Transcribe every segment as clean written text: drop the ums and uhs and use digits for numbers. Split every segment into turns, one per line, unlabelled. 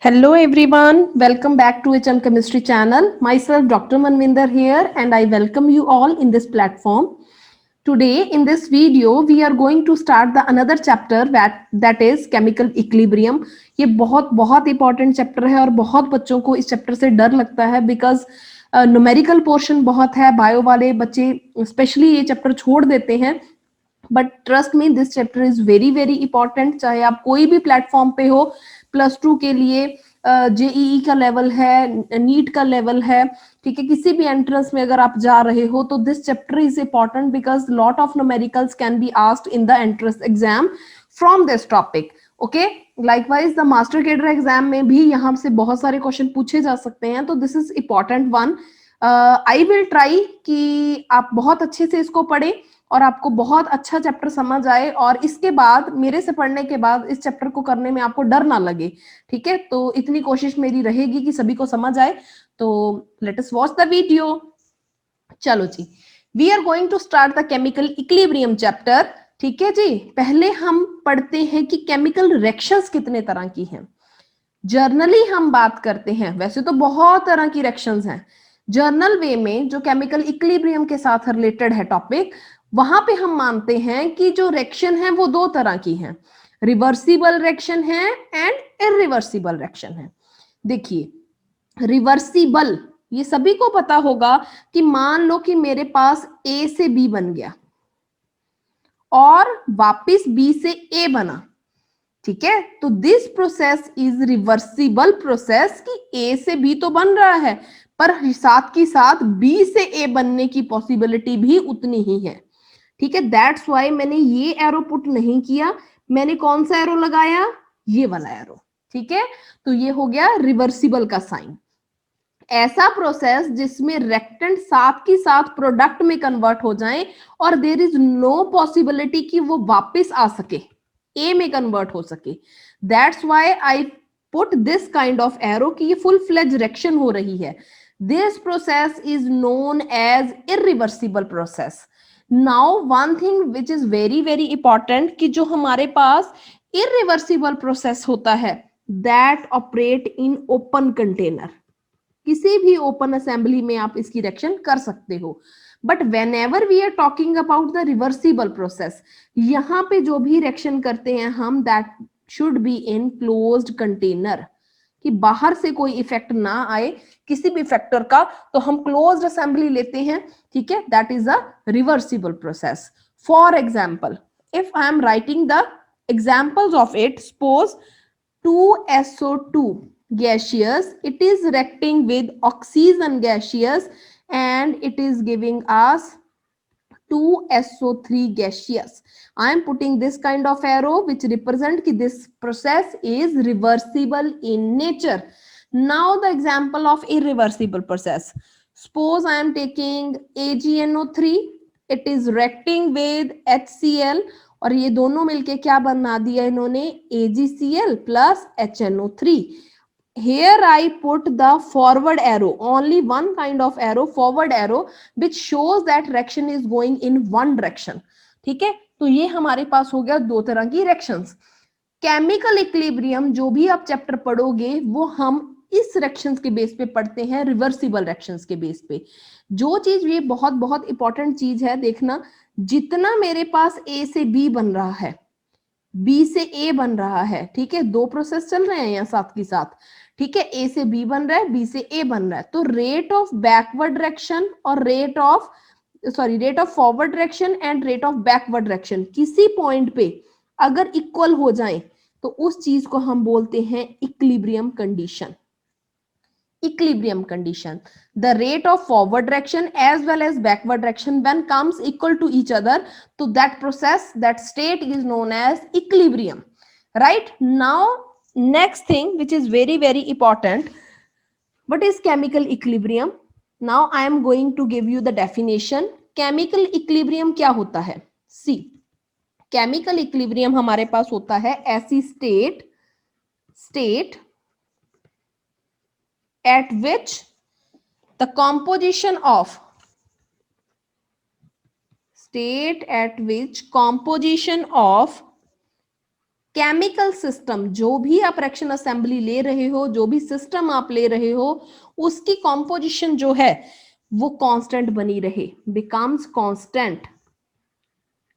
Hello everyone, welcome back to HM Chemistry channel. Myself Dr. Manvinder here and I welcome you all in this platform. Today in this video we are going to start the another chapter that is chemical equilibrium. ये बहुत बहुत important chapter है और बहुत बच्चों को इस chapter से डर लगता है because न्यूमेरिकल पोर्शन बहुत है, बायो वाले बच्चे स्पेशली ये चैप्टर छोड़ देते हैं. But trust me this chapter is very very important. चाहे आप कोई भी प्लेटफॉर्म पे हो, +2 के लिए, जेईई का लेवल है, नीट का लेवल है, ठीक है, किसी भी एंट्रेंस में अगर आप जा रहे हो तो this chapter is important because lot of numericals can be asked in the entrance exam from this topic. Okay, likewise the master cadre exam में भी यहाँ से बहुत सारे क्वेश्चन पूछे जा सकते हैं, तो this is important one. I will try कि आप बहुत अच्छे से इसको पढ़े और आपको बहुत अच्छा चैप्टर समझ आए और इसके बाद मेरे से पढ़ने के बाद इस चैप्टर को करने में आपको डर ना लगे. ठीक है, तो इतनी कोशिश मेरी रहेगी कि सभी को समझ आए. तो let us watch the video. चलो जी, we are going to start the chemical equilibrium chapter. ठीक है जी, पहले हम पढ़ते हैं कि केमिकल रिएक्शंस कितने तरह की हैं. जर्नली हम बात करते हैं, वैसे तो बहुत तरह की रिएक्शंस हैं. जर्नल वे में जो केमिकल इक्विलिब्रियम के साथ रिलेटेड है टॉपिक, वहां पे हम मानते हैं कि जो रिएक्शन है वो दो तरह की है. रिवर्सिबल रिएक्शन है एंड इरिवर्सिबल रिएक्शन है. देखिए, रिवर्सिबल ये सभी को पता होगा कि मान लो कि मेरे पास ए से बी बन गया और वापस बी से ए बना. ठीक है, तो this process is reversible process कि ए से बी तो बन रहा है पर साथ की साथ बी से ए बनने की पॉसिबिलिटी भी उतनी ही है. ठीक है, दैट्स वाई मैंने ये एरो पुट नहीं किया, मैंने कौन सा एरो लगाया, ये वाला एरो. ठीक है, तो ये हो गया रिवर्सिबल का साइन. ऐसा प्रोसेस जिसमें रिएक्टेंट साथ की साथ प्रोडक्ट में कन्वर्ट हो जाए और देयर इज नो पॉसिबिलिटी कि वो वापस आ सके, ए में कन्वर्ट हो सके. That's why I put this kind of arrow कि ये फुल फ्लेज रिएक्शन हो रही है. This process is known as irreversible process. Now one thing which is very very important कि जो हमारे पास इरिवर्सिबल प्रोसेस होता है that operate in open container. किसी भी ओपन असेंबली में आप इसकी रिएक्शन कर सकते हो. But whenever we are talking about the reversible process, यहाँ पे जो भी रिएक्शन करते हैं हम, that should be in closed container, कि बाहर से कोई इफेक्ट ना आए किसी भी फैक्टर का, तो हम क्लोज्ड असेंबली लेते हैं. ठीक है, that is a reversible process. For example, if I am writing the examples of it, suppose 2SO2 gaseous, it is reacting with oxygen gaseous and it is giving us 2SO3 gaseous. I am putting this kind of arrow which represent कि this process is reversible in nature. Now the example of irreversible process. Suppose I am taking AgNO3, it is reacting with HCl और ये दोनों मिलके क्या बना दिया इन्होंने, AgCl plus HNO3. Here I put the forward arrow, only one kind of arrow, forward arrow, which shows that reaction is going in one direction. ठीक है, तो ये हमारे पास हो गया दो तरह की रिएक्शंस. केमिकल इक्विलिब्रियम जो भी आप चैप्टर पढ़ोगे वो हम इस रिएक्शंस के बेस पे पढ़ते हैं, रिवर्सिबल रिएक्शंस के बेस पे. जो चीज ये बहुत बहुत इंपॉर्टेंट चीज है, देखना, जितना मेरे पास ए से बी बन रहा है, बी से ए बन रहा है, ठीक है, दो प्रोसेस चल रहे हैं यहाँ साथ की साथ. ठीक है, ए से बी बन रहा है, बी से ए बन रहा है, तो रेट ऑफ बैकवर्ड डायरेक्शन और rate of forward direction and rate of backward direction किसी पॉइंट पे अगर इक्वल हो जाए तो उस चीज को हम बोलते हैं equilibrium condition. equilibrium condition. The rate of forward direction as well as backward direction when comes equal to each other, to that process, that state is known as equilibrium. Right now, next thing which is very very important, what is chemical equilibrium? Now I am going to give you the definition. Chemical equilibrium क्या होता है? See, chemical equilibrium हमारे पास होता है ऐसी state at which the composition of state eight which composition of chemical system, जो भी आप रिएक्शन असेंबली ले रहे हो, जो भी सिस्टम आप ले रहे हो, उसकी कॉम्पोजिशन जो है वो कांस्टेंट बनी रहे, बिकम्स कांस्टेंट,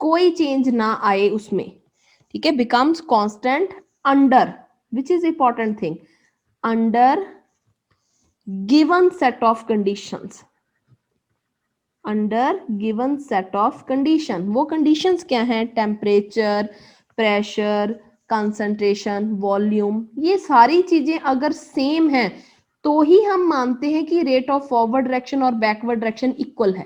कोई चेंज ना आए उसमें, ठीक है, becomes constant under, which is important thing, under given set of conditions, under given set of condition. वो कंडीशंस क्या हैं? टेम्परेचर, प्रेशर, कंसंट्रेशन, वॉल्यूम, ये सारी चीजें अगर सेम है तो ही हम मानते हैं कि रेट ऑफ फॉरवर्ड डायरेक्शन और बैकवर्ड डायरेक्शन इक्वल है।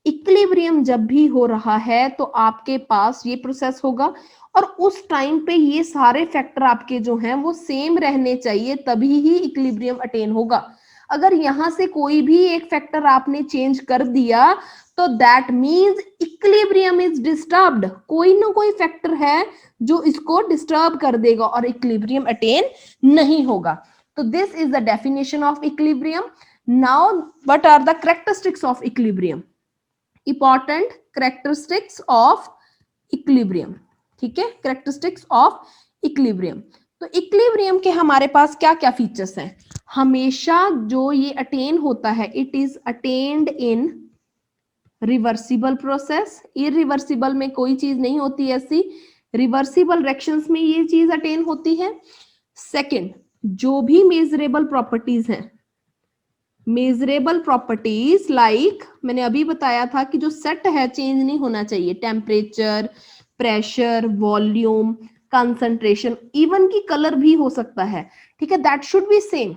इक्विलिब्रियम जब भी हो रहा है तो आपके पास ये प्रोसेस होगा और उस टाइम पे ये सारे फैक्टर आपके जो हैं वो सेम रहने चाहिए, तभी ही इक्विलिब्रियम अटेन होगा। अगर यहां से कोई भी एक फैक्टर आपने चेंज कर दिया तो that means equilibrium is disturbed, कोई ना कोई फैक्टर है जो इसको डिस्टर्ब कर देगा और इक्विलिब्रियम अटेन नहीं होगा। तो this is the definition of equilibrium. Now what are the characteristics of equilibrium? Important characteristics of equilibrium, ठीक है, कैरेक्टरिस्टिक्स ऑफ इक्विलिब्रियम। तो इक्विलिब्रियम के हमारे पास क्या क्या फीचर्स हैं? हमेशा जो ये अटेन होता है, it is attend in reversible process. Irreversible में कोई चीज नहीं होती ऐसी, रिवर्सिबल रिएक्शंस में ये चीज अटेन होती है। सेकंड, जो भी मेजरेबल प्रॉपर्टीज हैं, मेजरेबल प्रॉपर्टीज लाइक मैंने अभी बताया था कि जो सेट है चेंज नहीं होना चाहिए, temperature, pressure, volume, concentration, even की कलर भी हो सकता है, ठीक है, that should B same,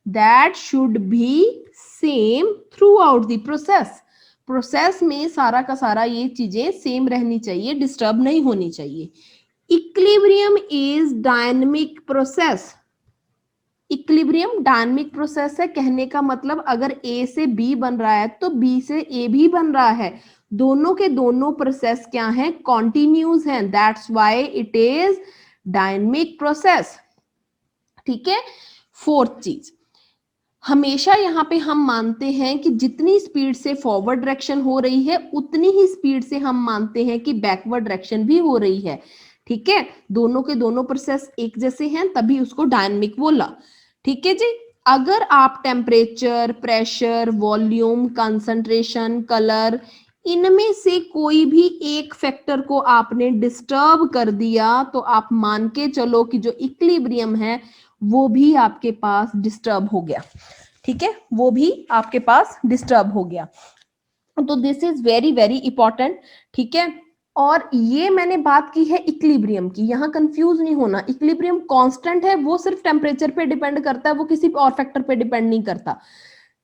that should B same through out the process. Process में सारा का सारा ये चीजें सेम रहनी चाहिए, डिस्टर्ब नहीं होनी चाहिए। Equilibrium is dynamic process. Equilibrium dynamic process है, कहने का मतलब अगर ए से बी बन रहा है तो बी से ए भी बन रहा है, दोनों के दोनों प्रोसेस क्या है? कॉन्टिन्यूस हैं, that's why it is dynamic process, ठीक है। फोर्थ चीज, हमेशा यहाँ पे हम मानते हैं कि जितनी स्पीड से फॉरवर्ड डायरेक्शन हो रही है उतनी ही स्पीड से हम मानते हैं कि बैकवर्ड डायरेक्शन भी हो रही है, ठीक है, दोनों के दोनों प्रोसेस एक जैसे हैं तभी उसको डायनेमिक बोला, ठीक है जी। अगर आप temperature, pressure, volume, concentration, colour, इनमें से कोई भी एक फैक्टर को आपने डिस्टर्ब कर दिया तो आप मान के चलो कि जो इक्विलिब्रियम है वो भी आपके पास डिस्टर्ब हो गया, ठीक है, वो भी आपके पास डिस्टर्ब हो गया। तो this is very very important, ठीक है। और ये मैंने बात की है इक्विलिब्रियम की, यहां कंफ्यूज नहीं होना, इक्विलिब्रियम कांस्टेंट है, वो सिर्फ टेम्परेचर पे डिपेंड करता है, वो किसी और फैक्टर पे डिपेंड नहीं करता।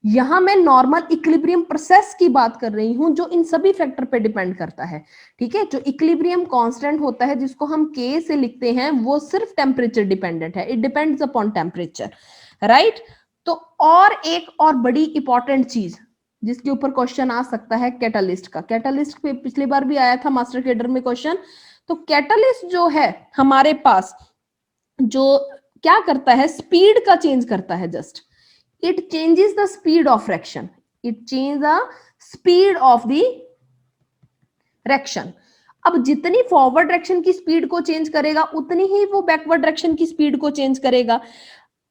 यहां मैं नॉर्मल इक्विलिब्रियम प्रोसेस की बात कर रही हूं जो इन सभी फैक्टर पे डिपेंड करता है, ठीक है। जो इक्विलिब्रियम कांस्टेंट होता है जिसको हम के से लिखते हैं वो सिर्फ टेम्परेचर डिपेंडेंट है, it depends upon temperature, right. तो और एक और बड़ी इंपॉर्टेंट चीज जिसके ऊपर क्वेश्चन आ सकता है कैटालिस्ट का, कैटालिस्ट पे पिछली बार भी आया था मास्टर कैडर में क्वेश्चन। तो कैटालिस्ट जो है हमारे पास जो क्या करता है, स्पीड का चेंज करता है, just it changes the speed of reaction, it changes the speed of the reaction। अब जितनी फॉरवर्ड डायरेक्शन की स्पीड को चेंज करेगा उतनी ही वो बैकवर्ड डायरेक्शन की स्पीड को चेंज करेगा।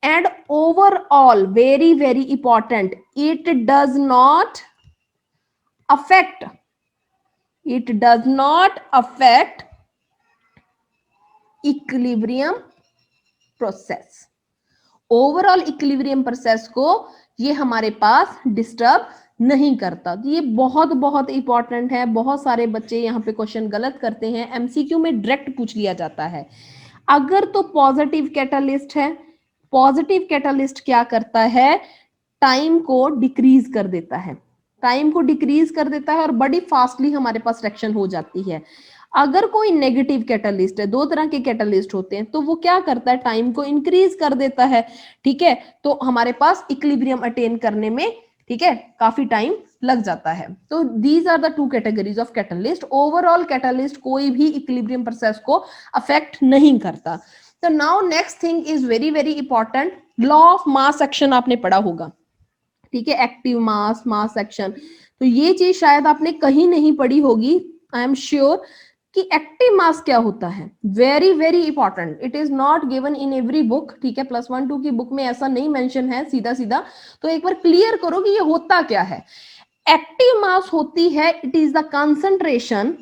And overall very very important, it does not affect, it does not affect equilibrium process. Overall equilibrium process को ये हमारे पास डिस्टर्ब नहीं करता। तो ये बहुत बहुत इंपॉर्टेंट है, बहुत सारे बच्चे यहाँ पे क्वेश्चन गलत करते हैं, एमसीक्यू में डायरेक्ट पूछ लिया जाता है। अगर तो पॉजिटिव कैटालिस्ट है, पॉजिटिव कैटालिस्ट क्या करता है, टाइम को डिक्रीज कर देता है, टाइम को डिक्रीज कर देता है और बड़ी फास्टली हमारे पास रिएक्शन हो जाती है। अगर कोई नेगेटिव कैटालिस्ट है, दो तरह के कैटालिस्ट होते हैं, तो वो क्या करता है, टाइम को इंक्रीज कर देता है, ठीक है, तो हमारे पास इक्विलिब्रियम अटेन करने में, ठीक है, काफी टाइम लग जाता है। तो these are the two categories of catalyst. Overall catalyst कोई भी इक्विलिब्रियम प्रोसेस को अफेक्ट नहीं करता। तो now next thing is very very important, law of mass action आपने पढ़ा होगा, ठीक है, एक्टिव मास, मास एक्शन। तो ये चीज शायद आपने कहीं नहीं पढ़ी होगी, आई एम श्योर, कि एक्टिव मास क्या होता है। Very very important, it is not given in every book, ठीक है, +1 2 की बुक में ऐसा नहीं मेंशन है सीधा सीधा, तो एक बार क्लियर करो कि ये होता क्या है। एक्टिव मास होती है, it is the concentration,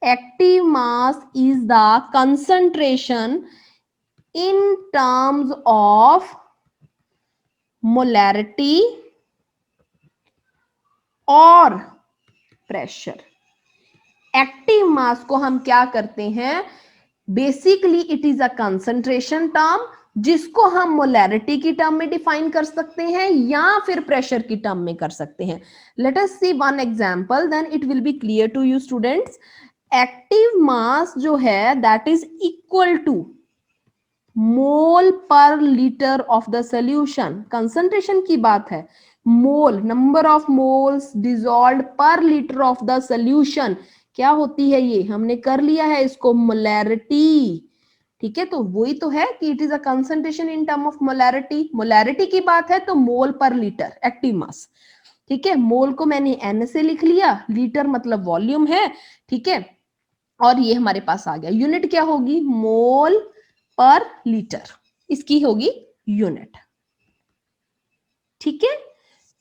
active mass is the concentration in terms of molarity और प्रेशर। एक्टिव मास को हम क्या करते हैं, basically it is a concentration term, जिसको हम मोलैरिटी की टर्म में डिफाइन कर सकते हैं या फिर प्रेशर की टर्म में कर सकते हैं। Let us see one example, then it will be clear to you students. Active mass जो है that is equal to mole per litre of the solution. Concentration की बात है, mole, number of moles dissolved per litre of the solution क्या होती है, ये हमने कर लिया है इसको मोलैरिटी, ठीक है। तो वही तो है कि it is a concentration in term of molarity. Molarity की बात है तो मोल पर लीटर एक्टिव मास, ठीक है। मोल को मैंने n से लिख लिया, लीटर मतलब वॉल्यूम है, ठीक है, और ये हमारे पास आ गया। यूनिट क्या होगी, मोल पर लीटर, इसकी होगी यूनिट, ठीक है,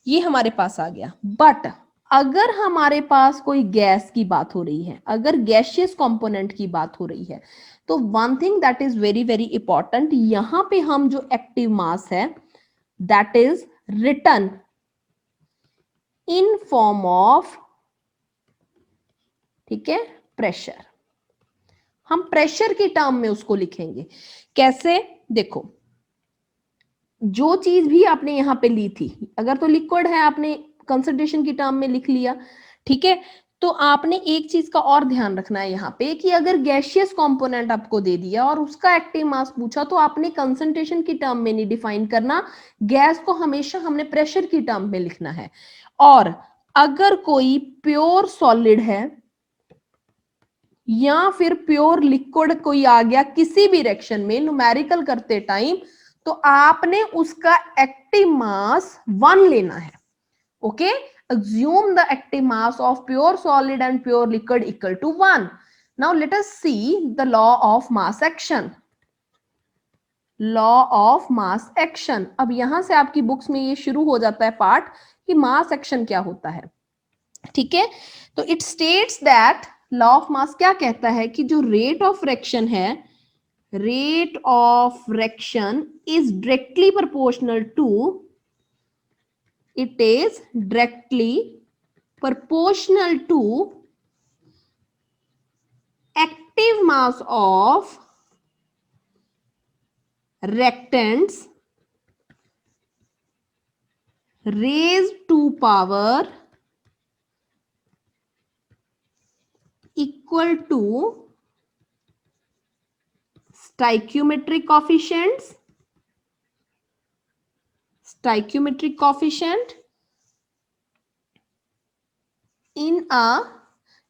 ये हमारे पास आ गया। बट अगर हमारे पास कोई गैस की बात हो रही है, अगर गैसियस कंपोनेंट की बात हो रही है, तो one thing that is very very important, यहां पे हम जो एक्टिव मास है that is written in form of, ठीक है, प्रेशर। हम प्रेशर की टर्म में उसको लिखेंगे। कैसे, देखो, जो चीज भी आपने यहां पे ली थी, अगर तो लिक्विड है आपने कंसंट्रेशन की टर्म में लिख लिया, ठीक है। तो आपने एक चीज का और ध्यान रखना है यहाँ पे कि अगर गैसियस कंपोनेंट आपको दे दिया और उसका एक्टिव मास पूछा, तो आपने कंसंट्रेशन की टर्म में नहीं डिफाइन करना, गैस को हमेशा हमने प्रेशर की टर्म में लिखना है। और अगर कोई प्योर सॉलिड है या फिर प्योर लिक्विड कोई आ गया किसी भी रिएक्शन में न्यूमेरिकल करते टाइम, तो आपने उसका एक्टिव मास 1 लेना है, okay. assume the active mass of pure solid and pure liquid equal to 1. now let us see the law of mass action. Law of mass action, अब यहां से आपकी बुक्स में ये शुरू हो जाता है पार्ट कि मास एक्शन क्या होता है, ठीक है। तो it states that law of mass क्या कहता है कि जो रेट ऑफ फ्रैक्शन है, rate of fraction is directly proportional to, it is directly proportional to active mass of reactants raised to power equal to stoichiometric coefficients, stoichiometric coefficient in a,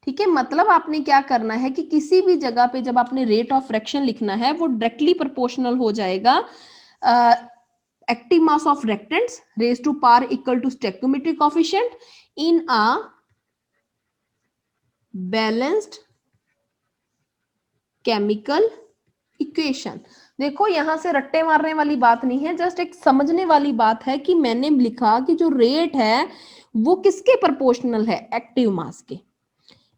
ठीक है। मतलब आपने क्या करना है कि किसी भी जगह पे जब आपने रेट ऑफ फ्रैक्शन लिखना है वो डायरेक्टली प्रोपोर्शनल हो जाएगा active mass of reactants raise to power equal to stoichiometric coefficient in a balanced chemical equation. देखो यहां से रट्टे मारने वाली बात नहीं है, जस्ट एक समझने वाली बात है कि मैंने लिखा कि जो रेट है वो किसके प्रोपोर्शनल है, एक्टिव मास के।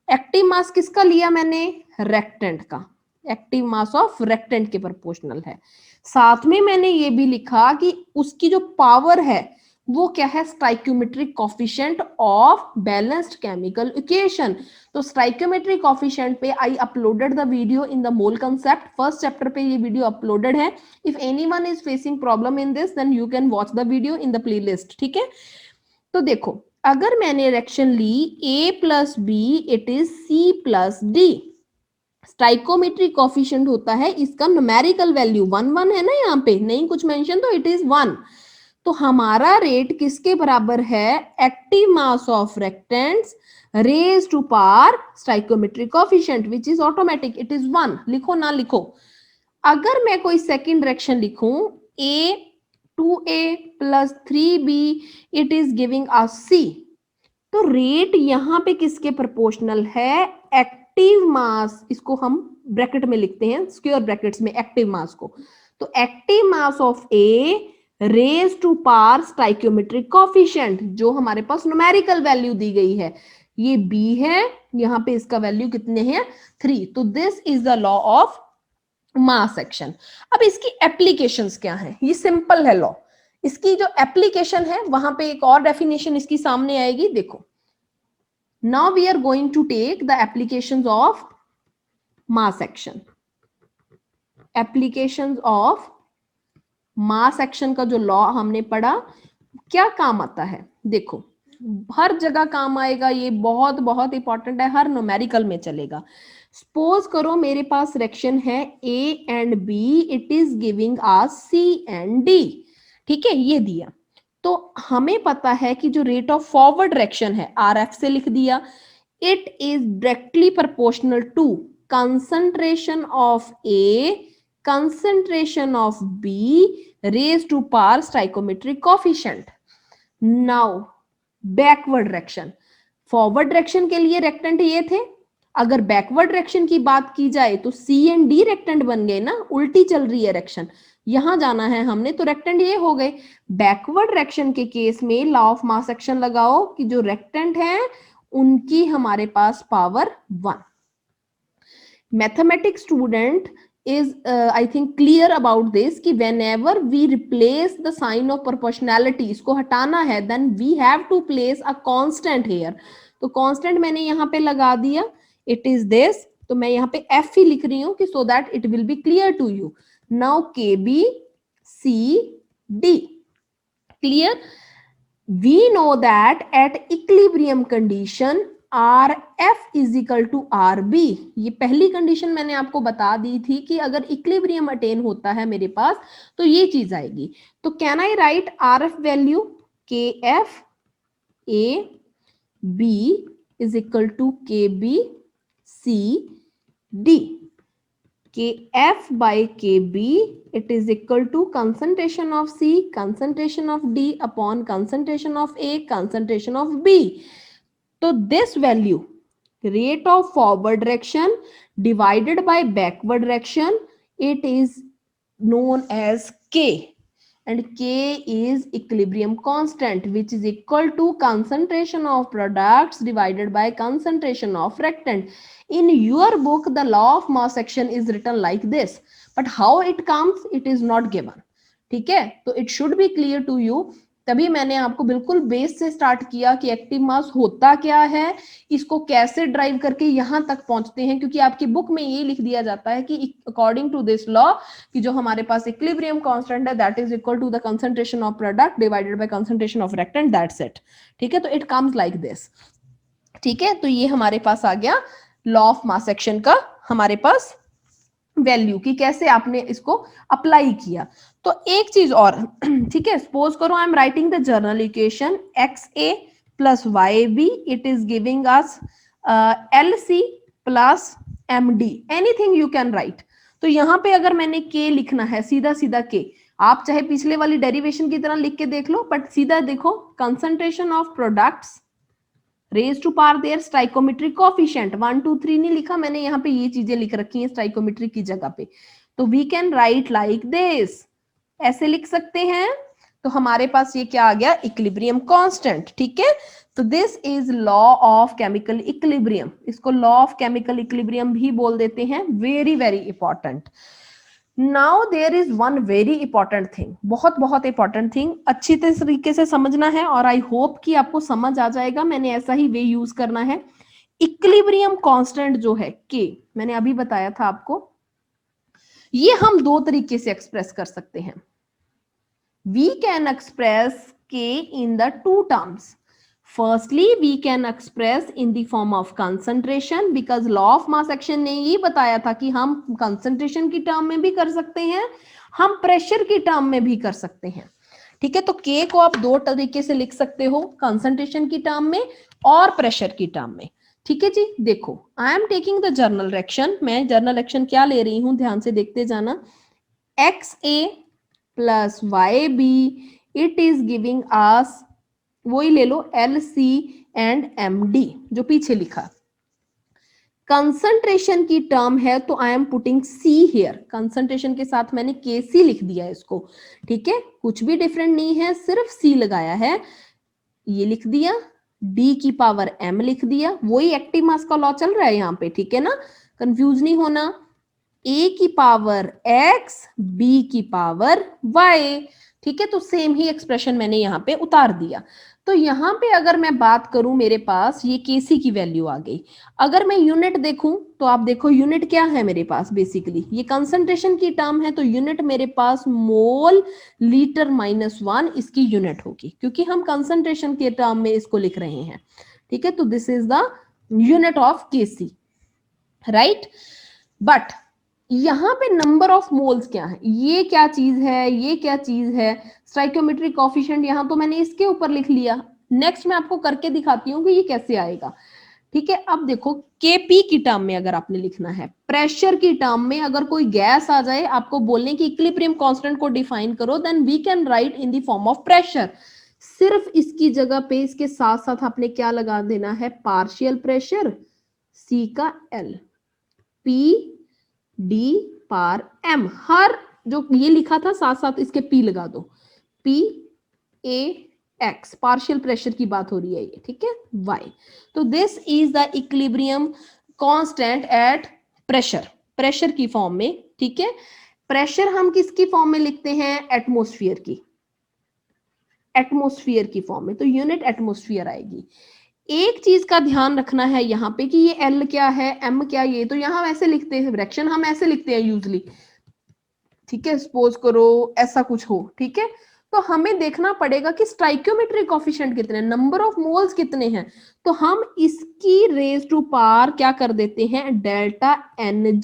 एक्टिव मास किसका लिया मैंने, रेक्टेंट का, एक्टिव मास ऑफ रेक्टेंट के प्रोपोर्शनल है। साथ में मैंने ये भी लिखा कि उसकी जो पावर है वो क्या है, stoichiometric coefficient of balanced chemical equation. तो स्टोइकियोमेट्रिक कोएफिशिएंट पे I uploaded the video in the mole concept, first chapter पे ये वीडियो अपलोडेड है। If anyone is facing problem in this then you can watch the video in the playlist, ठीक है। तो देखो अगर मैंने रिएक्शन ली A plus B, it is C plus D, stoichiometric coefficient होता है इसका न्यूमेरिकल वैल्यू 1 है ना, यहाँ पे नहीं कुछ मेंशन, तो इट इज 1। तो हमारा रेट किसके बराबर है, active mass of reactants raise to power stoichiometric coefficient which is automatic, it is 1। लिखो ना लिखो, अगर मैं कोई सेकंड रिएक्शन लिखूं A 2A plus 3B, it is giving us C, तो रेट यहां पे किसके प्रोपोर्शनल है? एक्टिव मास, इसको हम ब्रैकेट में लिखते हैं, स्क्वायर ब्रैकेट्स में एक्टिव मास को। तो active mass of A raise to power stoichiometric coefficient, जो हमारे पास न्यूमेरिकल वैल्यू दी गई है, ये बी है, यहां पे इसका वैल्यू कितने हैं? 3। तो this is the law of mass action. अब इसकी एप्लीकेशंस क्या है? ये सिंपल है लॉ, इसकी जो एप्लीकेशन है वहां पे एक और डेफिनेशन इसकी सामने आएगी, देखो। Now we are going to take the applications of mass action. Applications of mass action का जो लॉ हमने पढ़ा, क्या काम आता है? देखो, हर जगह काम आएगा, ये बहुत बहुत इंपॉर्टेंट है, हर न्यूमेरिकल में चलेगा। सपोज करो मेरे पास रिएक्शन है A and B, it is giving us C and D, ठीक है, ये दिया। तो हमें पता है कि जो रेट ऑफ फॉरवर्ड रिएक्शन है, आर एफ से लिख दिया, it is directly proportional to concentration of A, concentration of B raise to power stoichiometric coefficient. Now backward direction, forward direction के लिए रेक्टेंट ये थे, अगर बैकवर्ड डायरेक्शन की बात की जाए तो सी एंड डी रेक्टेंट बन गए ना, उल्टी चल रही है डायरेक्शन, यहां जाना है हमने, तो रेक्टेंट ये हो गए। बैकवर्ड डायरेक्शन के केस में लॉ ऑफ मास एक्शन लगाओ कि जो रेक्टेंट है उनकी हमारे पास power 1। Mathematics student is I think clear about this कि whenever we replace the sign of proportionality, इसको हटाना है, then we have to place a constant here। तो constant मैंने यहाँ पे लगा दिया, it is this, तो मैं यहाँ पे f ही लिख रही हूँ कि so that it will be clear to you। now KB C D, clear? We know that at equilibrium condition RF is equal to RB। ये पहली कंडीशन मैंने आपको बता दी थी कि अगर इक्विलिब्रियम अटेन होता है मेरे पास तो ये चीज आएगी। तो can I right RF value KF AB is equal to KB C D। KF by KB, it is equal to concentration of C, concentration of D upon concentration of A, concentration of B। तो this value, rate of forward direction divided by backward direction, it is known as K, and K is equilibrium constant, which is equal to concentration of products divided by concentration of reactant। In your book the law of mass action is written like this, but how it comes, it is not given। ठीक है, तो it should be clear to you। तभी मैंने आपको बिल्कुल base से start किया कि एक्टिव मास होता क्या है, इसको कैसे ड्राइव करके यहां तक पहुंचते हैं, क्योंकि आपकी बुक में ये लिख दिया जाता है कि अकॉर्डिंग टू दिस लॉ कि जो हमारे पास इक्विलिब्रियम कांस्टेंट है that is equal to the concentration of product divided by concentration of reactant, that's it. ठीक है, तो इट कम्स लाइक दिस। ठीक है, तो ये हमारे पास आ गया लॉ ऑफ मास एक्शन का हमारे पास वैल्यू की कैसे आपने इसको अप्लाई किया। तो एक चीज और, ठीक है, सपोज करो I am writing the general equation X A plus Y B, it is giving us L C plus M D, anything you can write. तो यहां पे अगर मैंने के लिखना है, सीधा सीधा के, आप चाहे पिछले वाली डेरिवेशन की तरह लिख के देख लो, बट सीधा देखो, concentration of products raise to power their stoichiometric coefficient, 1 2 3 नहीं लिखा मैंने, यहाँ पे ये चीजें लिख रखी हैं स्टाइकोमेट्रिक की जगह पे। तो we can write like this, ऐसे लिख सकते हैं। तो हमारे पास ये क्या आ गया? Equilibrium constant. ठीक है, तो this is law of chemical equilibrium, इसको लॉ ऑफ केमिकल इक्विलिब्रियम भी बोल देते हैं। Very very important. Now there is one very important thing, बहुत बहुत इंपॉर्टेंट थिंग, अच्छी तरीके से समझना है और आई होप कि आपको समझ आ जाएगा, मैंने ऐसा ही वे यूज करना है। इक्विलिब्रियम कांस्टेंट जो है के, मैंने अभी बताया था आपको, ये हम दो तरीके से एक्सप्रेस कर सकते हैं। वी कैन एक्सप्रेस के in the two terms. Firstly, we can express in the form of concentration because law of mass action ने ये बताया था कि हम concentration की टर्म में भी कर सकते हैं, हम प्रेशर की टर्म में भी कर सकते हैं। ठीक है, तो K को आप दो तरीके से लिख सकते हो, कंसंट्रेशन की टर्म में और प्रेशर की टर्म में। ठीक है जी, देखो I am taking the general reaction, मैं जर्नल रिएक्शन क्या ले रही हूं, ध्यान से देखते जाना। X A plus Y B, it is giving us वही ले लो LC&MD जो पीछे लिखा। कंसंट्रेशन की टर्म है तो I am putting C here, concentration के साथ मैंने Kc लिख दिया इसको, ठीक है, कुछ भी डिफरेंट नहीं है, सिर्फ C लगाया है, ये लिख दिया, D की पावर M लिख दिया, वही एक्टिव मास का लॉ चल रहा है यहाँ पे, ठीक है ना, कंफ्यूज नहीं होना। A की पावर X, B की पावर Y, ठीक है, तो सेम ही एक्सप्रेशन मैंने यहाँ पे उतार दिया। तो यहाँ पे अगर मैं बात करूं, मेरे पास ये Kc की वैल्यू आ गई। अगर मैं यूनिट देखूं तो आप देखो यूनिट क्या है मेरे पास, बेसिकली ये कंसंट्रेशन की टर्म है, तो यूनिट मेरे पास मोल लीटर -1 इसकी यूनिट होगी, क्योंकि हम कंसंट्रेशन के टर्म में इसको लिख रहे हैं, ठीक है, तो this is the unit of Kc, right. But यहां पे नंबर ऑफ मोल्स क्या है, ये क्या चीज है, ये क्या चीज है, स्टाइकियोमेट्रिक कोएफिशिएंट यहां तो मैंने इसके ऊपर लिख लिया, नेक्स्ट मैं आपको करके दिखाती हूँ कि ये कैसे आएगा, ठीक है। अब देखो Kp की टर्म में अगर आपने लिखना है, प्रेशर की टर्म में अगर कोई गैस आ जाए, आपको बोलने की इक्विलिब्रियम कांस्टेंट को डिफाइन करो, then we can write in the form of pressure. सिर्फ इसकी जगह पे इसके साथ साथ आपने क्या लगा देना है, पार्शियल प्रेशर C का L, P D पार M, हर जो ये लिखा था साथ साथ इसके P लगा दो, P A X, partial pressure की बात हो रही है ये, ठीक है, Y। तो this is the equilibrium constant at pressure, pressure की फॉर्म में, ठीक है। प्रेशर हम किसकी फॉर्म में लिखते हैं, एटमॉस्फेयर की, एटमॉस्फेयर की फॉर्म में, तो यूनिट एटमॉस्फेयर आएगी। एक चीज का ध्यान रखना है यहाँ पे कि ये L क्या है, M क्या, ये तो यहाँ वैसे लिखते हैं, फ्रैक्शन हम ऐसे लिखते हैं यूजली, ठीक है, सपोज करो ऐसा कुछ हो, ठीक है, तो हमें देखना पड़ेगा कि स्टाइकियोमेट्रिक कोएफिशिएंट कितने, नंबर ऑफ मोल्स कितने हैं, तो हम इसकी रेज टू पावर क्या कर देते हैं, डेल्टा Ng,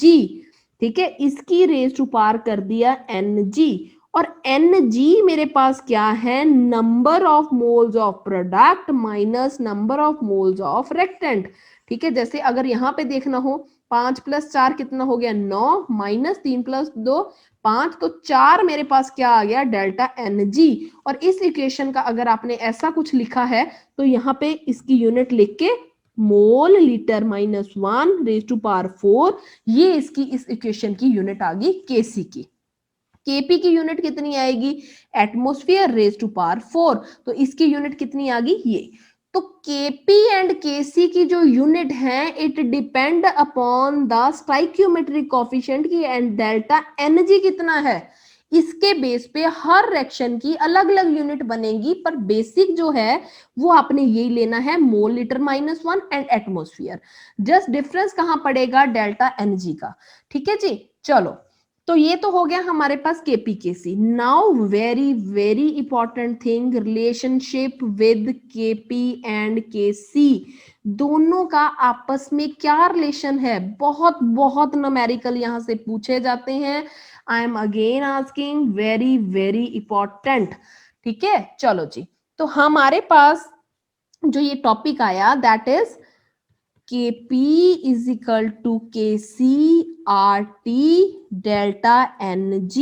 ठीक है, इसकी रेज टू पावर कर दिया Ng, और Ng मेरे पास क्या है, number of moles of product minus number of moles of reactant, ठीक है। जैसे अगर यहाँ पे देखना हो, 5 + 4 कितना हो गया, 9, माइनस 3 + 2 5, तो 4 मेरे पास क्या आ गया, डेल्टा Ng। और इस इक्वेशन का अगर आपने ऐसा कुछ लिखा है तो यहाँ पे इसकी यूनिट लिख के mole litre -1 raise to power 4, ये इसकी इस इक्वेशन की यूनिट आ गई Kc की। Kp की यूनिट कितनी आएगी, एटमॉस्फेयर रेज टू पावर 4, तो इसकी यूनिट कितनी आ गई, ये। तो Kp एंड Kc की जो यूनिट है, it depend upon the stoichiometric coefficient की, एंड डेल्टा Ng कितना है, इसके बेस पे हर रिएक्शन की अलग अलग यूनिट बनेगी, पर बेसिक जो है वो आपने यही लेना है, मोल litre -1 and atmosphere. Just difference कहां पड़ेगा, डेल्टा Ng का, ठीक है जी। चलो, तो ये तो हो गया हमारे पास Kp Kc। Now very very important thing, relationship with Kp and Kc, दोनों का आपस में क्या रिलेशन है, बहुत बहुत न्यूमेरिकल यहां से पूछे जाते हैं। I am again asking, very very important, ठीक है। चलो जी, तो हमारे पास जो ये टॉपिक आया, that is Kp is equal to Kc RT delta Ng.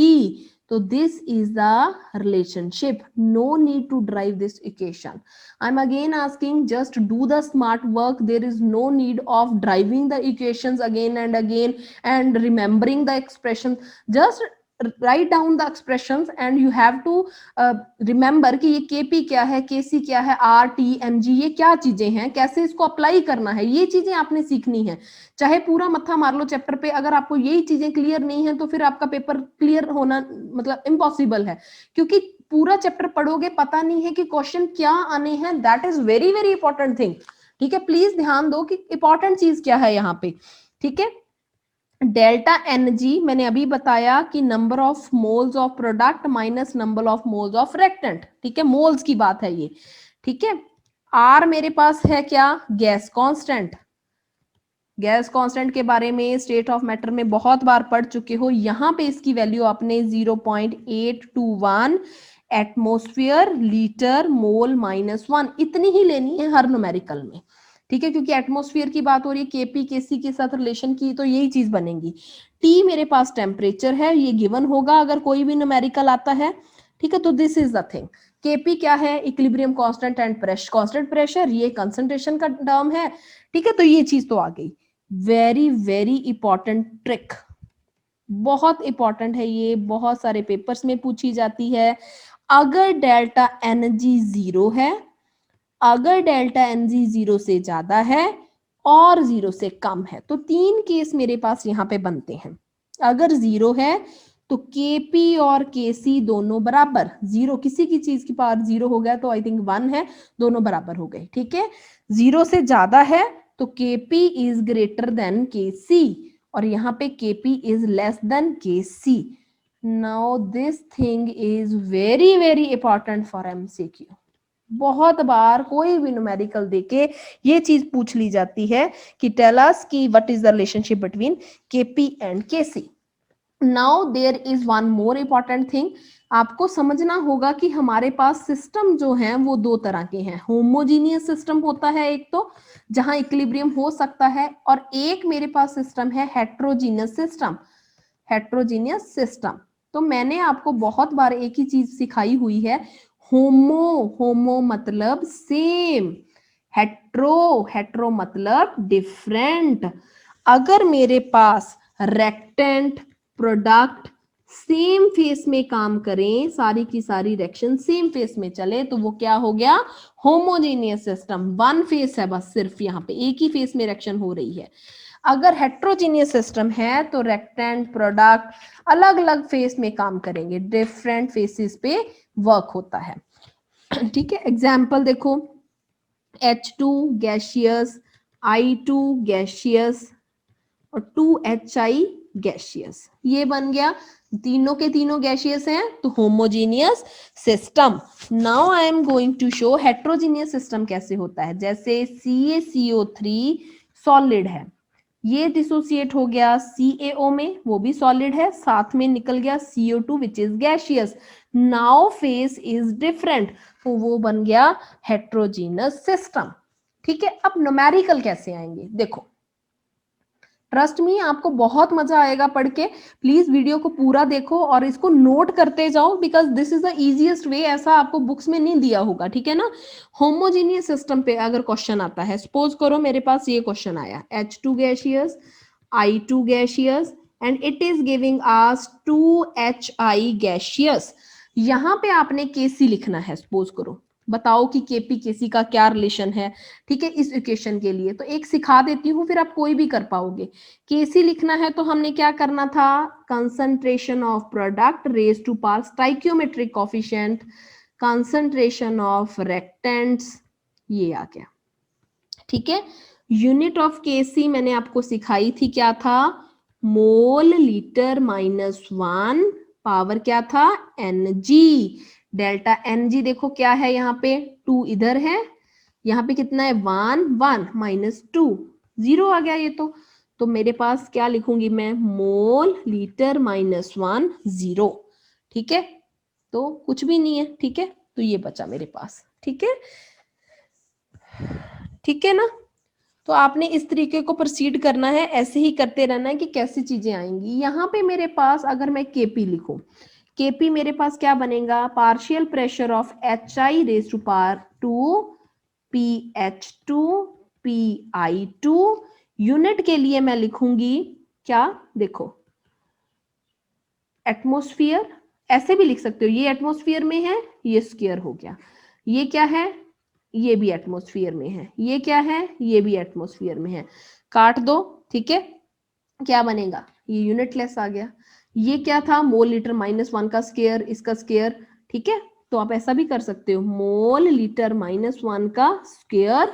So this is the relationship. No need to drive this equation. I'm again asking, just do the smart work. There is no need of driving the equations again and again and remembering the expression. Just write down the expressions and you have to remember कि ये Kp क्या है, Kc क्या है, R T Mg ये क्या चीजें हैं, कैसे इसको अप्लाई करना है, ये चीजें आपने सीखनी है। चाहे पूरा मत्था मार लो चैप्टर पे, अगर आपको यही चीजें क्लियर नहीं है तो फिर आपका पेपर क्लियर होना मतलब इम्पॉसिबल है, क्योंकि पूरा चैप्टर पढ़ोगे, पता नहीं है कि क्वेश्चन क्या आने हैं। That is very very important thing, ठीक है। प्लीज ध्यान दो कि इंपॉर्टेंट चीज क्या है यहाँ पे, ठीक है। डेल्टा Ng मैंने अभी बताया कि number of moles of product minus number of moles of reactant, ठीक है, मोल्स की बात है ये, ठीक है। R मेरे पास है क्या, गैस कांस्टेंट। गैस कांस्टेंट के बारे में स्टेट ऑफ मैटर में बहुत बार पढ़ चुके हो, यहां पे इसकी वैल्यू आपने 0.821 एटमॉस्फेयर लीटर मोल -1 इतनी ही लेनी है हर न्यूमेरिकल में, ठीक है, क्योंकि एटमॉस्फेयर की बात हो रही है, Kp Kc के साथ रिलेशन की, तो यही चीज बनेगी। T मेरे पास टेम्परेचर है, ये गिवन होगा अगर कोई भी न्यूमेरिकल आता है, ठीक है। तो this is the thing Kp क्या है, equilibrium constant and constant pressure, ये कंसंट्रेशन का टर्म है, ठीक है। तो ये चीज तो आ गई। वेरी वेरी इंपॉर्टेंट ट्रिक, बहुत इंपॉर्टेंट है ये, बहुत सारे पेपर्स में पूछी जाती है। अगर डेल्टा एनर्जी जीरो है, अगर डेल्टा एनर्जी जीरो से ज्यादा है और जीरो से कम है, तो तीन केस मेरे पास यहाँ पे बनते हैं। अगर जीरो है तो Kp और Kc दोनों बराबर, जीरो किसी की चीज की पावर जीरो हो गया तो आई थिंक 1 है, दोनों बराबर हो गए, ठीक है। जीरो से ज्यादा है तो Kp is greater than Kc और यहाँ पे Kp is less than Kc। Now this thing is very very important for MCQ। बहुत बार कोई भी न्यूमेरिकल देके ये चीज पूछ ली जाती है कि टेल अस कि what is the relationship between Kp and Kc। Now there is one more important thing, आपको समझना होगा कि हमारे पास सिस्टम जो है वो दो तरह के हैं। होमोजीनियस सिस्टम होता है एक तो, जहां इक्विलिब्रियम हो सकता है, और एक मेरे पास सिस्टम है हेट्रोजीनियस सिस्टम। हेट्रोजीनियस सिस्टम, तो मैंने आपको बहुत बार एक ही चीज सिखाई हुई है, होमो मतलब सेम, हेट्रो मतलब डिफरेंट। अगर मेरे पास रेक्टेंट प्रोडक्ट सेम फेस में काम करें, सारी की सारी रिएक्शन सेम फेस में चले, तो वो क्या हो गया, होमोजेनियस सिस्टम। वन फेस है बस, सिर्फ यहाँ पे एक ही फेस में रिएक्शन हो रही है। अगर हेट्रोजीनियस सिस्टम है तो रेक्टेंट प्रोडक्ट अलग अलग फेस में काम करेंगे, डिफरेंट फेसेस पे वर्क होता है, ठीक है। एग्जाम्पल देखो, H2 गैसियस, I2 गैसियस और 2HI गैसियस, ये बन गया, तीनों के तीनों गैसियस हैं तो homogeneous system. Now I am going to show heterogeneous system कैसे होता है। जैसे CaCO3 सॉलिड है, ये डिसोसिएट हो गया CaO में, वो भी सॉलिड है, साथ में निकल गया CO2 which is gaseous. Now face is different, तो वो बन गया हेट्रोजीनियस सिस्टम, ठीक है। अब न्यूमेरिकल कैसे आएंगे, देखो, ट्रस्ट मी आपको बहुत मजा आएगा पढ़ के। प्लीज वीडियो को पूरा देखो और इसको नोट करते जाओ, because this is the easiest way, ऐसा आपको बुक्स में नहीं दिया होगा, ठीक है ना। होमोजीनियस सिस्टम पे अगर क्वेश्चन आता है, सपोज करो मेरे पास ये क्वेश्चन आया, H2 gaseous, I2 gaseous and it is giving us 2HI gaseous. यहाँ पे आपने Kc लिखना है, सपोज करो, बताओ कि Kp Kc का क्या रिलेशन है, ठीक है, इस इक्वेशन के लिए। तो एक सिखा देती हूँ, फिर आप कोई भी कर पाओगे। Kc लिखना है तो हमने क्या करना था, concentration of product raise to power stoichiometric coefficient, concentration of reactants, ये आ गया, ठीक है। यूनिट ऑफ Kc मैंने आपको सिखाई थी, क्या था, मोल लीटर -1, पावर क्या था, Ng। डेल्टा Ng देखो क्या है, यहाँ पे 2 इधर है, यहाँ पे कितना है 1, 1 -2, 0 आ गया ये तो मेरे पास क्या लिखूंगी मैं, मोल लीटर -1 0, ठीक है। तो कुछ भी नहीं है, ठीक है, तो ये बचा मेरे पास, ठीक है, ठीक है ना। तो आपने इस तरीके को प्रोसीड करना है, ऐसे ही करते रहना है कि कैसी चीजें आएंगी। यहाँ पे मेरे पास अगर मैं Kp लिखूं, Kp मेरे पास क्या बनेगा, partial pressure of HI raise to power 2 PH2 PI2। यूनिट के लिए मैं लिखूंगी क्या, देखो, एटमोस्फियर, ऐसे भी लिख सकते हो, ये एटमोस्फियर में है, ये स्क्वायर हो गया, ये क्या है, ये भी एटमोस्फियर में है, ये क्या है, ये भी एटमोस्फियर में है, काट दो, ठीक है। क्या बनेगा, ये यूनिटलेस आ गया। ये क्या था, मोल लीटर -1 का स्क्वायर, इसका स्क्वायर, ठीक है। तो आप ऐसा भी कर सकते हो, मोल लीटर -1 का स्क्वायर,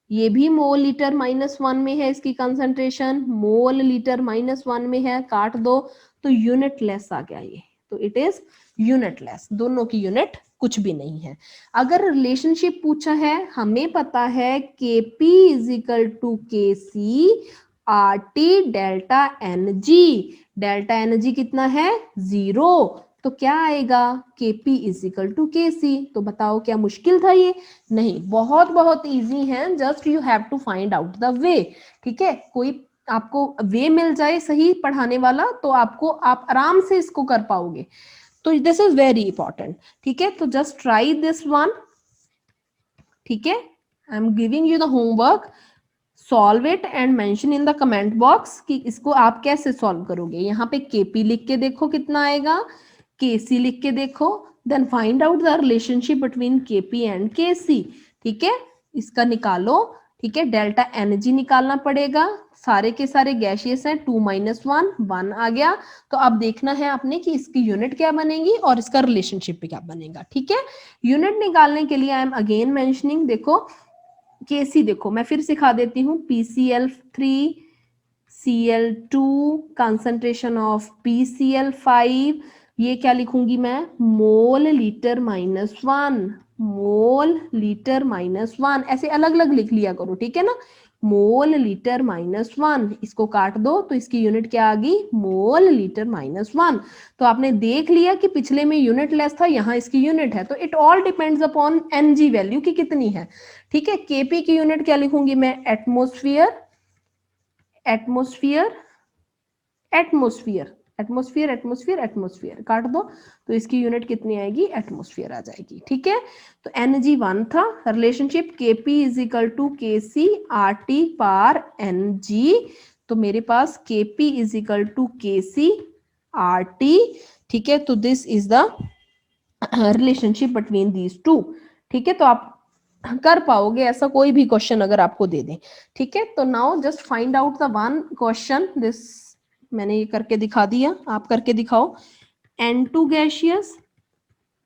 ये भी मोल लीटर -1 में है, इसकी कंसंट्रेशन मोल लीटर -1 में है, काट दो, तो यूनिटलेस आ गया ये, तो इट इज यूनिटलेस, दोनों की यूनिट कुछ भी नहीं है। अगर रिलेशनशिप पूछा है, हमें पता है Kp = Kc RT delta Ng, delta Ng कितना है 0, तो क्या आएगा, Kp = Kc। तो बताओ क्या मुश्किल था ये, नहीं, बहुत बहुत इजी है, just you have to find out the way, ठीक है। कोई आपको वे मिल जाए सही पढ़ाने वाला, तो आपको, आप आराम से इसको कर पाओगे। तो दिस इज वेरी इंपॉर्टेंट, ठीक है। तो जस्ट ट्राई दिस वन, ठीक है। I am giving you the homework, solve it and mention in the comment box कि इसको आप कैसे सॉल्व करोगे। यहाँ पे केपी लिख के देखो कितना आएगा, केसी लिख के देखो, then find out the relationship between Kp and Kc, ठीक है। इसका निकालो, ठीक है। डेल्टा एनर्जी निकालना पड़ेगा, सारे के सारे गैशियस हैं, 2 - 1 1 आ गया। तो अब देखना है आपने कि इसकी यूनिट क्या बनेगी और इसका रिलेशनशिप भी क्या बनेगा, ठीक है। यूनिट निकालने के लिए आई एम अगेन मेंशनिंग, देखो केसी, देखो मैं फिर सिखा देती हूँ, PCl3 Cl2 concentration of PCl5, ये क्या लिखूंगी मैं, मोल लीटर -1, मोल लीटर -1, ऐसे अलग अलग लिख लिया करो, ठीक है ना। मोल लीटर -1, इसको काट दो तो इसकी यूनिट क्या आ गई, मोल लीटर -1। तो आपने देख लिया कि पिछले में यूनिट लेस था, यहाँ इसकी यूनिट है। तो it all depends upon Ng value की कितनी है, ठीक है। केपी की यूनिट क्या लिखूंगी मैं, atmosphere, atmosphere, atmosphere, atmosphere, atmosphere, atmosphere, काट दो तो इसकी यूनिट कितनी आएगी, एटमोस्फियर आ जाएगी, ठीक है। तो Ng1 था, रिलेशनशिप Kp = Kc RT पार Ng, तो मेरे पास Kp = Kc RT, ठीक है। तो this is the relationship between these two, ठीक है। तो आप कर पाओगे ऐसा कोई भी क्वेश्चन अगर आपको दे दें, ठीक है। तो now just find out the one question, this मैंने ये करके दिखा दिया, आप करके दिखाओ। N2 गैशियस,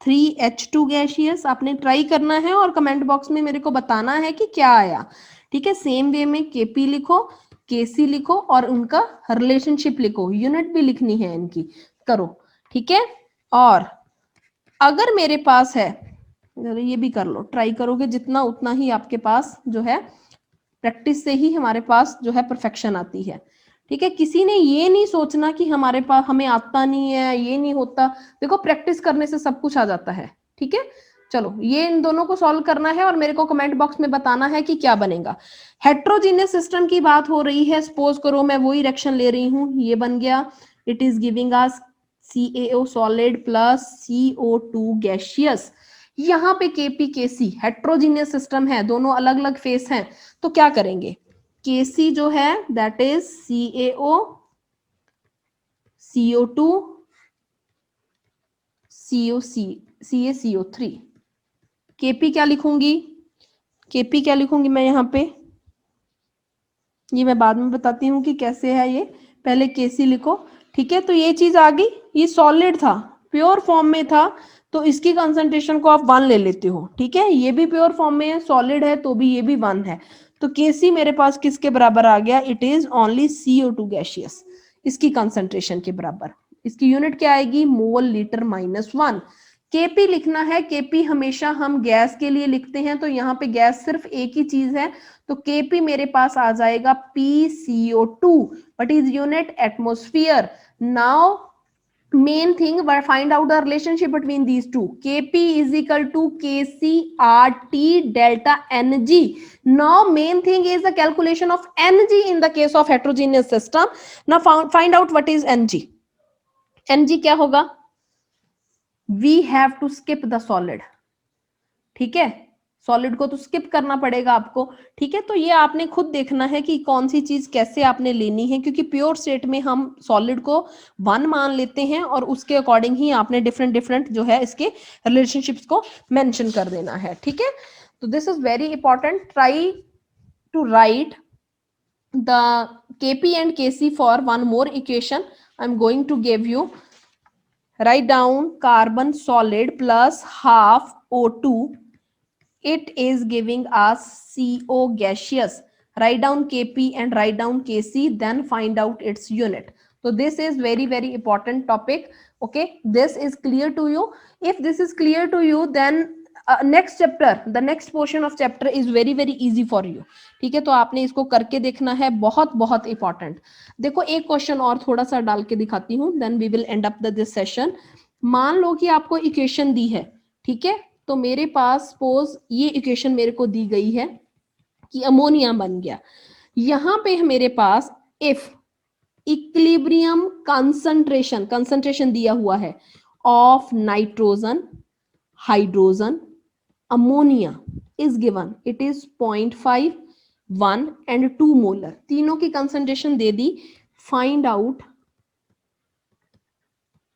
3H2 गैशियस, आपने ट्राई करना है और कमेंट बॉक्स में मेरे को बताना है कि क्या आया, ठीक है। सेम वे में Kp लिखो, Kc लिखो और उनका रिलेशनशिप लिखो, यूनिट भी लिखनी है इनकी, करो, ठीक है। और अगर मेरे पास है, ये भी कर लो, ट्राई करोगे जितना उतना ही आपके पास जो है, प्रैक्टिस से ही हमारे पास जो है परफेक्शन आती है, ठीक है। किसी ने ये नहीं सोचना कि हमारे पास, हमें आता नहीं है, ये नहीं होता, देखो प्रैक्टिस करने से सब कुछ आ जाता है, ठीक है। चलो ये इन दोनों को सॉल्व करना है और मेरे को कमेंट बॉक्स में बताना है कि क्या बनेगा। हेट्रोजीनियस सिस्टम की बात हो रही है, सपोज करो मैं वही रिएक्शन ले रही हूँ, ये बन गया, it is giving us CaO solid plus CO2 gaseous. यहाँ पे Kp Kc हेट्रोजीनियस सिस्टम है, दोनों अलग अलग फेस हैं, तो क्या करेंगे, Kc जो है that is CaO CO2 CaCO3, Kp क्या लिखूंगी, Kp क्या लिखूंगी मैं यहाँ पे, ये मैं बाद में बताती हूँ कि कैसे है ये, पहले Kc लिखो, ठीक है। तो ये चीज आ गई, ये सॉलिड था, प्योर फॉर्म में था, तो इसकी कंसंट्रेशन को आप 1 ले लेते हो, ठीक है। ये भी प्योर फॉर्म में है, सॉलिड है, तो भी ये भी 1 है। तो Kc मेरे पास किसके बराबर आ गया, it is only CO2 gaseous, इसकी कंसंट्रेशन के बराबर। इसकी यूनिट क्या आएगी, मोल लीटर -1। Kp लिखना है, Kp हमेशा हम गैस के लिए लिखते हैं, तो यहाँ पे गैस सिर्फ एक ही चीज है, तो Kp मेरे पास आ जाएगा PCO2, what is unit, atmosphere. Now main thing, find out the relationship between these two. Kp = Kc RT delta Ng. Now main thing is the calculation of Ng in the case of heterogeneous system. Now find out what is Ng. Ng क्या होगा, we have to skip the solid, ठीक है। Solid को तो skip करना पड़ेगा आपको, ठीक है। तो ये आपने खुद देखना है कि कौन सी चीज कैसे आपने लेनी है, क्योंकि प्योर स्टेट में हम सॉलिड को 1 मान लेते हैं और उसके अकॉर्डिंग ही आपने डिफरेंट डिफरेंट जो है इसके रिलेशनशिप्स को मेंशन कर देना है, ठीक है। तो this is very important, try to write the Kp and Kc for one more equation. I'm going to give you, write down carbon solid plus half O2, it is giving us CO gaseous. Write down Kp and write down Kc, then find out its unit. So this is very very important topic, okay. This is clear to you. If this is clear to you, then next chapter, the next portion of chapter is very very easy for you, ठीक है। तो आपने इसको करके देखना है, बहुत बहुत इंपॉर्टेंट। देखो एक क्वेश्चन और थोड़ा सा डाल के दिखाती हूँ, then we will end up this session. मान लो कि आपको इक्वेशन दी है, ठीक है। तो मेरे पास सपोज ये इक्वेशन मेरे को दी गई है कि अमोनिया बन गया, यहां पे मेरे पास इफ इक्विलिब्रियम कंसंट्रेशन, कंसंट्रेशन दिया हुआ है of nitrogen, hydrogen, ammonia is given. It is 0.5, 1 and 2 molar. तीनों की concentration दे दी. Find out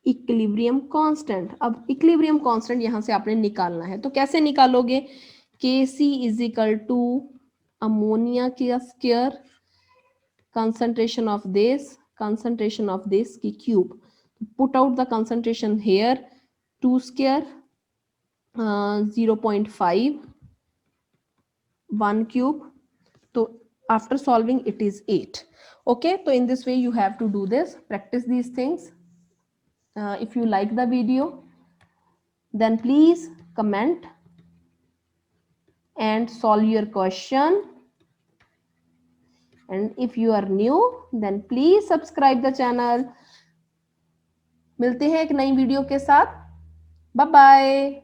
equilibrium constant. अब इक्विलिब्रियम कांस्टेंट यहां से आपने निकालना है. तो कैसे निकालोगे? Kc is equal to ammonia की स्क्वायर, concentration of this की cube. Put out the concentration here. 2 square 0.5, 1 cube. So after solving it is 8. Okay, so in this way you have to do this. Practice these things. If you like the video, then please comment and solve your question. And if you are new, then please subscribe the channel. मिलते हैं एक नई video के साथ. Bye bye.